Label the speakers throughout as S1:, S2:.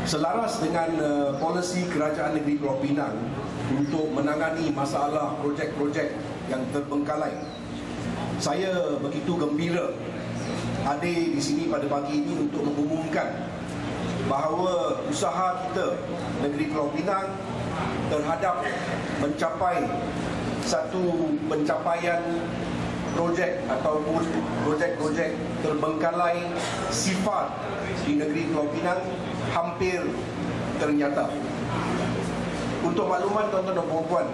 S1: Selaras dengan polisi Kerajaan Negeri Pulau Pinang untuk menangani masalah projek-projek yang terbengkalai, saya begitu gembira hadir di sini pada pagi ini untuk mengumumkan bahawa usaha kita Negeri Pulau Pinang terhadap mencapai satu pencapaian projek ataupun projek-projek terbengkalai sifar di Negeri Pulau Pinang hampir ternyata. Untuk makluman tuan-tuan dan puan-puan,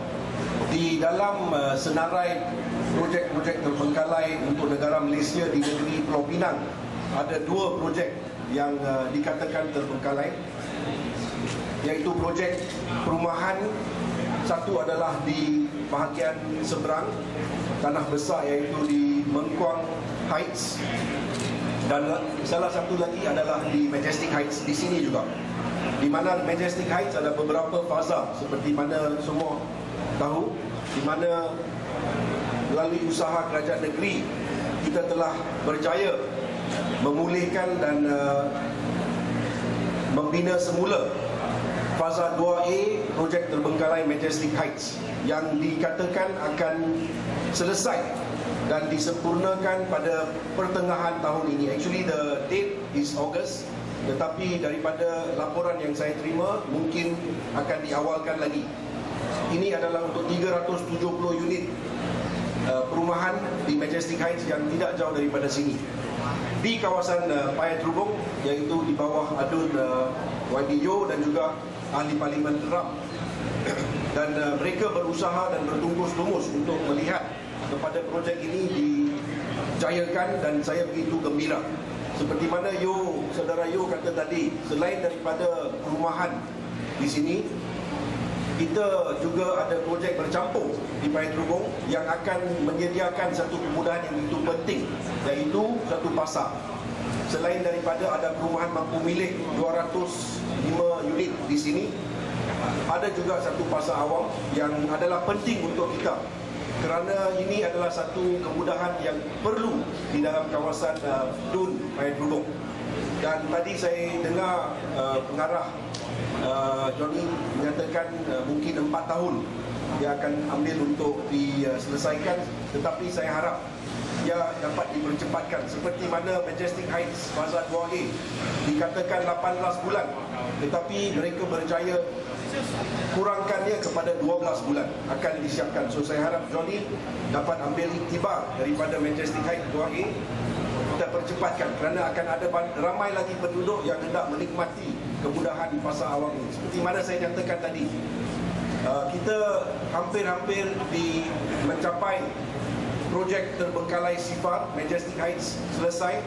S1: di dalam senarai projek-projek terbengkalai untuk negara Malaysia di Negeri Pulau Pinang, ada dua projek yang dikatakan terbengkalai, iaitu projek perumahan. Satu adalah di bahagian seberang tanah besar, iaitu di Mengkuang Heights, dan salah satu lagi adalah di Majestic Heights di sini juga, di mana Majestic Heights ada beberapa fasa seperti mana semua tahu, di mana melalui usaha kerajaan negeri kita telah berjaya memulihkan dan membina semula fasa 2A projek terbengkalai Majestic Heights yang dikatakan akan selesai dan disempurnakan pada pertengahan tahun ini. Actually the date is August, tetapi daripada laporan yang saya terima mungkin akan diawalkan lagi. Ini adalah untuk 370 unit perumahan di Majestic Heights yang tidak jauh daripada sini, di kawasan Paya Terubung, iaitu di bawah adun YB Yo dan juga ahli Parlimen Teram. Dan mereka berusaha dan bertungkus-tungkus untuk melihat kepada projek ini dijayakan, dan saya begitu gembira. Seperti mana saudara Yo kata tadi, selain daripada perumahan di sini, kita juga ada projek bercampur di Paya Terubung yang akan menyediakan satu kemudahan yang begitu penting, iaitu satu pasar. Selain daripada ada perumahan mampu milik 205 unit di sini, ada juga satu pasar awam yang adalah penting untuk kita, kerana ini adalah satu kemudahan yang perlu di dalam kawasan Dun Paya Terubung. Dan tadi saya dengar pengarah Johnny menyatakan mungkin 4 tahun dia akan ambil untuk diselesaikan, tetapi saya harap ia dapat dipercepatkan. Seperti mana Majestic Heights Fasa 2A dikatakan 18 bulan, tetapi mereka berjaya kurangkannya kepada 12 bulan akan disiapkan. So saya harap Johnny dapat ambil iktibar daripada Majestic Heights 2A, kita percepatkan, kerana akan ada ramai lagi penduduk yang hendak menikmati kemudahan pasar awam ini. Seperti mana saya nyatakan tadi, kita hampir-hampir mencapai projek terbengkalai sifar. Majestic Heights selesai,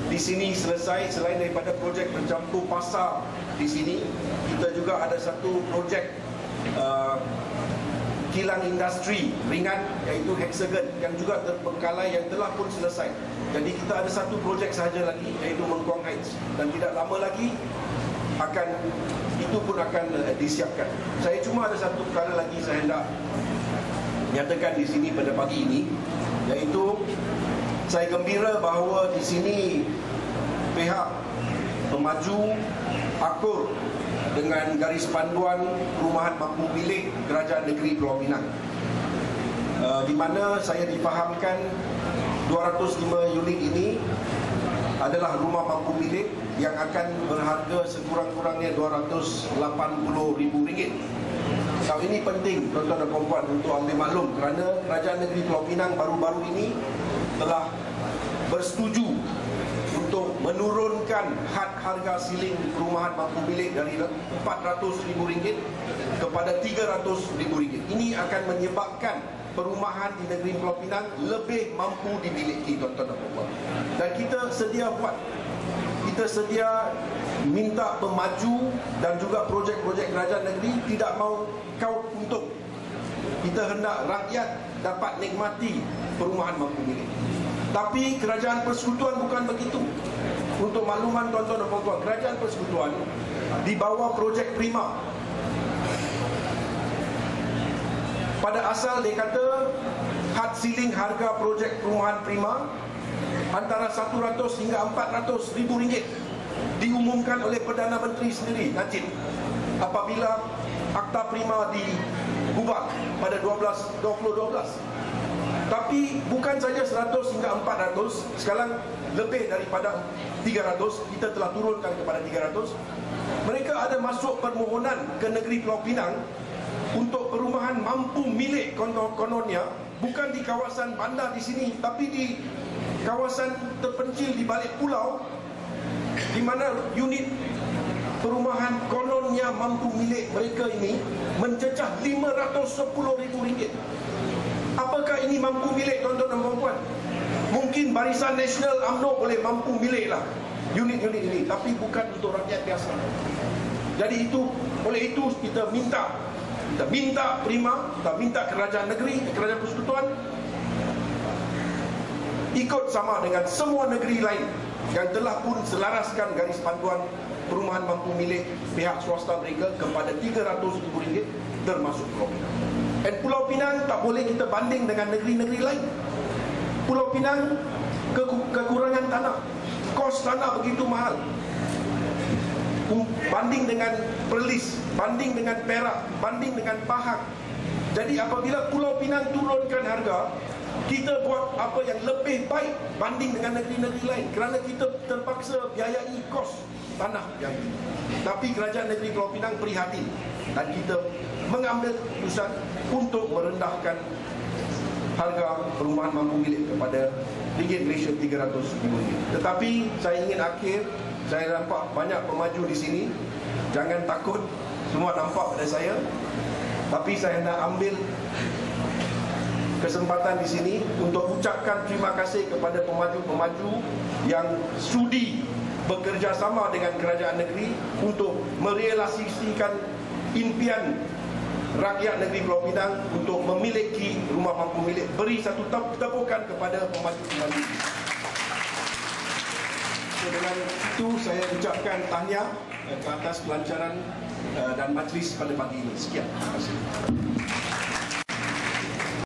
S1: di sini selesai. Selain daripada projek bercampur pasar di sini, kita juga ada satu projek kilang industri ringan, iaitu Hexagon, yang juga terbengkalai, yang telah pun selesai. Jadi kita ada satu projek sahaja lagi, iaitu Mengkuang Heights, dan tidak lama lagi itu pun akan disiapkan. Saya cuma ada satu perkara lagi saya hendak nyatakan di sini pada pagi ini, iaitu saya gembira bahawa di sini pihak pemaju akur dengan garis panduan perumahan mampu milik Kerajaan Negeri Pulau Pinang, di mana saya difahamkan 205 unit ini adalah rumah mampu milik yang akan berharga sekurang-kurangnya RM280,000. Kalau ini penting tuan-tuan dan puan-puan untuk ambil maklum, kerana Kerajaan Negeri Pulau Pinang baru-baru ini telah bersetuju untuk menurunkan had harga siling perumahan mampu milik dari RM400,000 kepada RM300,000. Ini akan menyebabkan perumahan di negeri Pulau Pinang lebih mampu dimiliki, tuan-tuan dan puan-puan. Dan kita sedia buat, kita sedia minta pemaju dan juga projek-projek kerajaan negeri tidak mau kau untung. Kita hendak rakyat dapat nikmati perumahan mampu milik. Tapi Kerajaan Persekutuan bukan begitu. Untuk makluman tuan-tuan dan puan-puan, Kerajaan Persekutuan di bawah projek Prima, pada asal dia kata had ceiling harga projek perumahan Prima antara 100 hingga 400 ribu ringgit. diumumkan oleh Perdana Menteri sendiri, Najib, apabila Akta Prima diubah pada 2012. Tapi bukan saja 100 hingga 400, sekarang lebih daripada 300, kita telah turunkan kepada 300. Mereka ada masuk permohonan ke negeri Pulau Pinang untuk perumahan mampu milik kononnya, bukan di kawasan bandar di sini, tapi di kawasan terpencil di balik pulau, di mana unit perumahan kononnya mampu milik mereka ini mencecah RM510,000. Apakah ini mampu milik, tuan-tuan dan puan-puan? Mungkin Barisan Nasional UMNO boleh mampu milik lah unit-unit ini, tapi bukan untuk rakyat biasa. Jadi oleh itu kita minta Prima, kita minta kerajaan negeri, kerajaan persekutuan ikut sama dengan semua negeri lain yang telah pun selaraskan garis panduan perumahan mampu milik pihak swasta mereka kepada RM300,000 termasuk Pulau Pinang. Dan Pulau Pinang tak boleh kita banding dengan negeri-negeri lain. Pulau Pinang kekurangan tanah, kos tanah begitu mahal, banding dengan Perlis, banding dengan Perak, banding dengan Pahang. Jadi apabila Pulau Pinang turunkan harga, kita buat apa yang lebih baik banding dengan negeri-negeri lain, kerana kita terpaksa biayai kos tanah yang tinggi. Tapi kerajaan negeri Pulau Pinang prihatin, dan kita mengambil keputusan untuk merendahkan harga perumahan mampu milik kepada ringgit Malaysia RM300,000. Tetapi saya ingin akhir, saya nampak banyak pemaju di sini, jangan takut, semua nampak pada saya. Tapi saya nak ambil kesempatan di sini untuk ucapkan terima kasih kepada pemaju-pemaju yang sudi bekerjasama dengan kerajaan negeri untuk merealisasikan impian rakyat negeri Pulau Pinang untuk memiliki rumah mampu milik. Beri satu tepukan kepada pemaju-pemaju. Dengan itu saya ucapkan tahniah ke atas pelancaran dan majlis pada pagi ini. Sekian. Terima kasih.